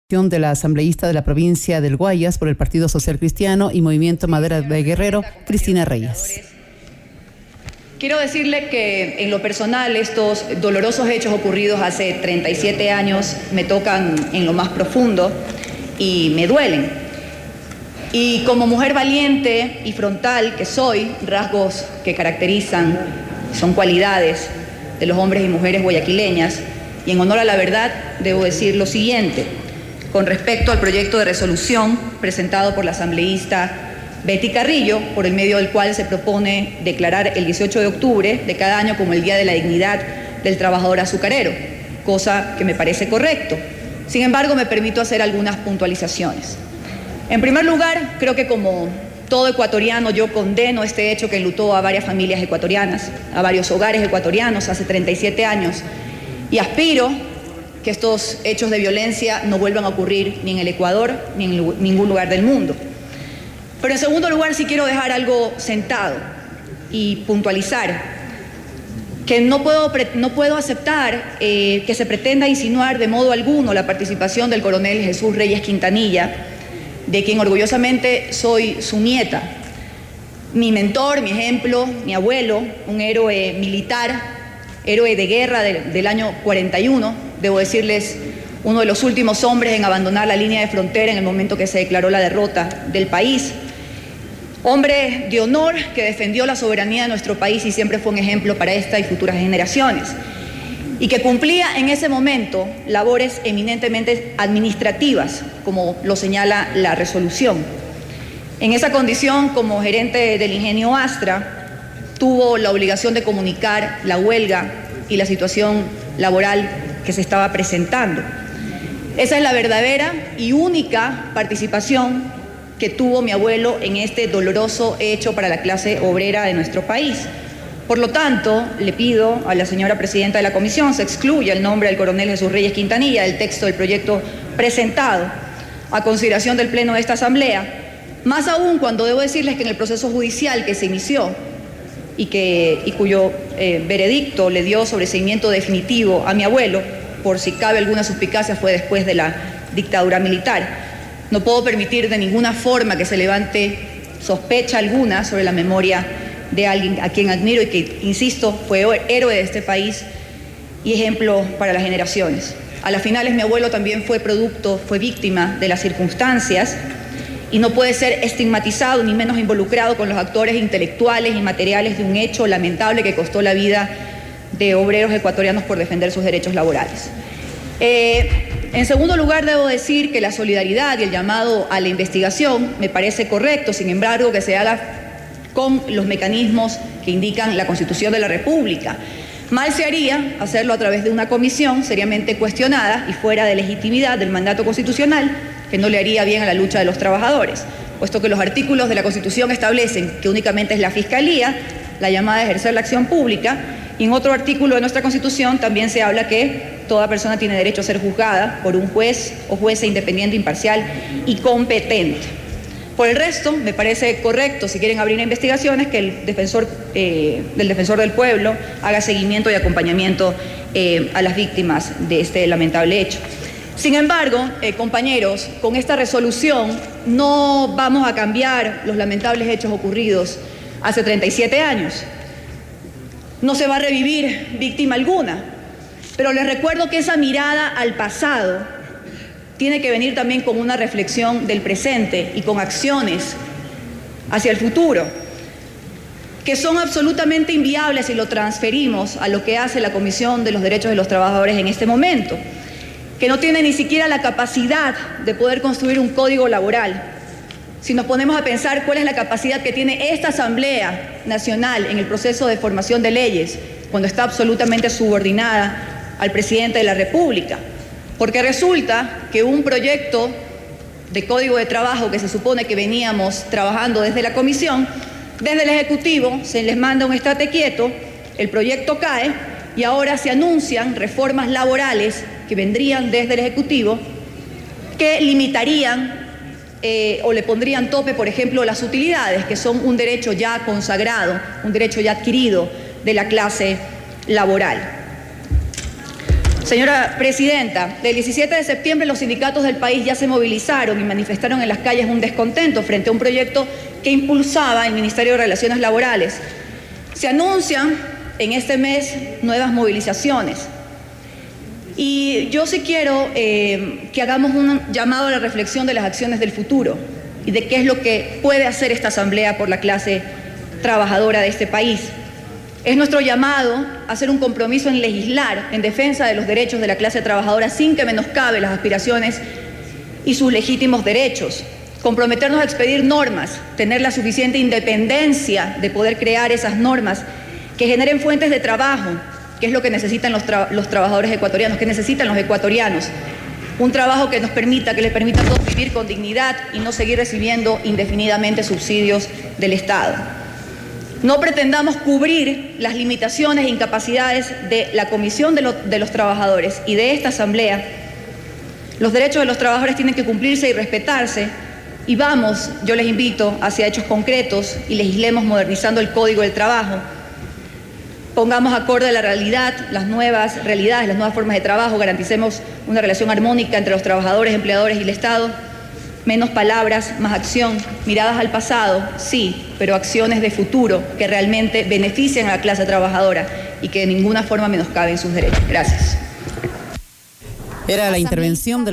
De la asambleísta de la provincia del Guayas por el Partido Social Cristiano y Movimiento Madera de Guerrero, Cristina Reyes. Quiero decirle que en lo personal estos dolorosos hechos ocurridos hace 37 años me tocan en lo más profundo y me duelen. Y como mujer valiente y frontal que soy, rasgos que caracterizan, son cualidades de los hombres y mujeres guayaquileñas, y en honor a la verdad debo decir lo siguiente. Con respecto al proyecto de resolución presentado por la asambleísta Betty Carrillo, por el medio del cual se propone declarar el 18 de octubre de cada año como el Día de la Dignidad del Trabajador Azucarero, cosa que me parece correcto. Sin embargo, me permito hacer algunas puntualizaciones. En primer lugar, creo que como todo ecuatoriano yo condeno este hecho que enlutó a varias familias ecuatorianas, a varios hogares ecuatorianos hace 37 años, y aspiro que estos hechos de violencia no vuelvan a ocurrir ni en el Ecuador ni en ningún lugar del mundo. Pero en segundo lugar sí quiero dejar algo sentado y puntualizar que no puedo aceptar que se pretenda insinuar de modo alguno la participación del coronel Jesús Reyes Quintanilla, de quien orgullosamente soy su nieta. Mi mentor, mi ejemplo, mi abuelo, un héroe militar, héroe de guerra del año 41, debo decirles, uno de los últimos hombres en abandonar la línea de frontera en el momento que se declaró la derrota del país. Hombre de honor que defendió la soberanía de nuestro país y siempre fue un ejemplo para esta y futuras generaciones. Y que cumplía en ese momento labores eminentemente administrativas, como lo señala la resolución. En esa condición, como gerente del Ingenio Astra, tuvo la obligación de comunicar la huelga y la situación laboral que se estaba presentando. Esa es la verdadera y única participación que tuvo mi abuelo en este doloroso hecho para la clase obrera de nuestro país. Por lo tanto, le pido a la señora presidenta de la comisión se excluya el nombre del coronel Jesús Reyes Quintanilla del texto del proyecto presentado a consideración del Pleno de esta Asamblea, más aún cuando debo decirles que en el proceso judicial que se inició y cuyo veredicto le dio sobreseimiento definitivo a mi abuelo, por si cabe alguna suspicacia, fue después de la dictadura militar. No puedo permitir de ninguna forma que se levante sospecha alguna sobre la memoria de alguien a quien admiro y que, insisto, fue héroe de este país y ejemplo para las generaciones. A las finales mi abuelo también fue víctima de las circunstancias y no puede ser estigmatizado ni menos involucrado con los actores intelectuales y materiales de un hecho lamentable que costó la vida de obreros ecuatorianos por defender sus derechos laborales. En segundo lugar, debo decir que la solidaridad y el llamado a la investigación me parece correcto, sin embargo, que se haga con los mecanismos que indican la Constitución de la República. Mal se haría hacerlo a través de una comisión seriamente cuestionada y fuera de legitimidad del mandato constitucional, que no le haría bien a la lucha de los trabajadores, puesto que los artículos de la Constitución establecen que únicamente es la Fiscalía la llamada a ejercer la acción pública, y en otro artículo de nuestra Constitución también se habla que toda persona tiene derecho a ser juzgada por un juez o jueza independiente, imparcial y competente. Por el resto, me parece correcto, si quieren abrir investigaciones, que el defensor del pueblo haga seguimiento y acompañamiento a las víctimas de este lamentable hecho. Sin embargo, compañeros, con esta resolución no vamos a cambiar los lamentables hechos ocurridos hace 37 años. No se va a revivir víctima alguna, pero les recuerdo que esa mirada al pasado tiene que venir también con una reflexión del presente y con acciones hacia el futuro, que son absolutamente inviables si lo transferimos a lo que hace la Comisión de los Derechos de los Trabajadores en este momento, que no tiene ni siquiera la capacidad de poder construir un código laboral. Si nos ponemos a pensar cuál es la capacidad que tiene esta Asamblea Nacional en el proceso de formación de leyes, cuando está absolutamente subordinada al presidente de la República. Porque resulta que un proyecto de código de trabajo que se supone que veníamos trabajando desde la comisión, desde el Ejecutivo se les manda un estate quieto, el proyecto cae y ahora se anuncian reformas laborales que vendrían desde el Ejecutivo que limitarían o le pondrían tope, por ejemplo, las utilidades, que son un derecho ya consagrado, un derecho ya adquirido de la clase laboral. Señora Presidenta, del 17 de septiembre los sindicatos del país ya se movilizaron y manifestaron en las calles un descontento frente a un proyecto que impulsaba el Ministerio de Relaciones Laborales. Se anuncian en este mes nuevas movilizaciones. Y yo sí quiero que hagamos un llamado a la reflexión de las acciones del futuro y de qué es lo que puede hacer esta Asamblea por la clase trabajadora de este país. Es nuestro llamado a hacer un compromiso en legislar en defensa de los derechos de la clase trabajadora sin que menoscabe las aspiraciones y sus legítimos derechos. Comprometernos a expedir normas, tener la suficiente independencia de poder crear esas normas que generen fuentes de trabajo, que es lo que necesitan los trabajadores ecuatorianos, que necesitan los ecuatorianos. Un trabajo que les permita a todos vivir con dignidad y no seguir recibiendo indefinidamente subsidios del Estado. No pretendamos cubrir las limitaciones e incapacidades de la Comisión de los Trabajadores y de esta Asamblea. Los derechos de los trabajadores tienen que cumplirse y respetarse, y vamos, yo les invito, hacia hechos concretos y legislemos modernizando el Código del Trabajo. Pongamos acorde a la realidad, las nuevas realidades, las nuevas formas de trabajo, garanticemos una relación armónica entre los trabajadores, empleadores y el Estado. Menos palabras, más acción, miradas al pasado, sí, pero acciones de futuro que realmente beneficien a la clase trabajadora y que de ninguna forma menoscaben sus derechos. Gracias. Era la intervención de